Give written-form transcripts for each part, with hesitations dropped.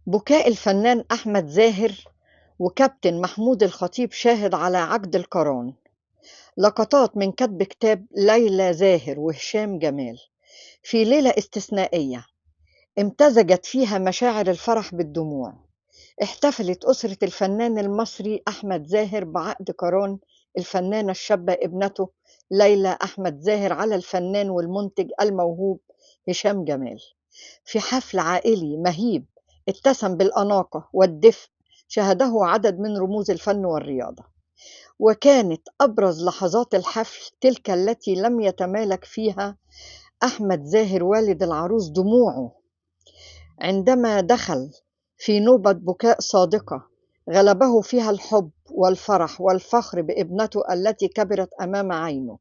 بكاء الفنان أحمد زاهر وكابتن محمود الخطيب شاهد على عقد القران. لقطات من كتب كتاب ليلى زاهر وهشام جمال في ليلة استثنائية امتزجت فيها مشاعر الفرح بالدموع. احتفلت أسرة الفنان المصري أحمد زاهر بعقد قران الفنانة الشابة ابنته ليلى أحمد زاهر على الفنان والمنتج الموهوب هشام جمال في حفل عائلي مهيب اتسم بالأناقة والدفء شهده عدد من رموز الفن والرياضة. وكانت أبرز لحظات الحفل تلك التي لم يتمالك فيها أحمد زاهر والد العروس دموعه عندما دخل في نوبة بكاء صادقة غلبه فيها الحب والفرح والفخر بابنته التي كبرت أمام عينه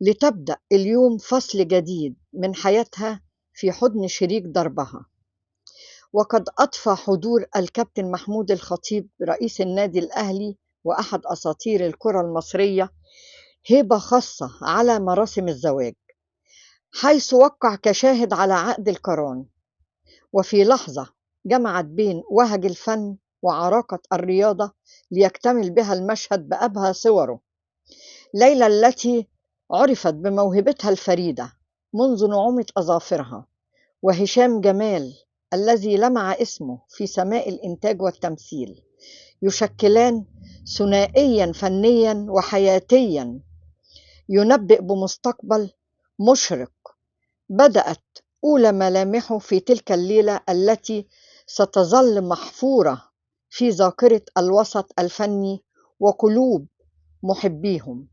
لتبدأ اليوم فصل جديد من حياتها في حضن شريك دربها. وقد أضفى حضور الكابتن محمود الخطيب رئيس النادي الأهلي وأحد أساطير الكرة المصرية هيبة خاصة على مراسم الزواج، حيث وقع كشاهد على عقد القران، وفي لحظة جمعت بين وهج الفن وعراقة الرياضة ليكتمل بها المشهد بأبهى صوره. ليلى التي عرفت بموهبتها الفريدة منذ نعومة أظافرها، وهشام جمال الذي لمع اسمه في سماء الإنتاج والتمثيل، يشكلان ثنائيا فنيا وحياتيا ينبئ بمستقبل مشرق بدأت أولى ملامحه في تلك الليلة التي ستظل محفورة في ذاكرة الوسط الفني وقلوب محبيهم.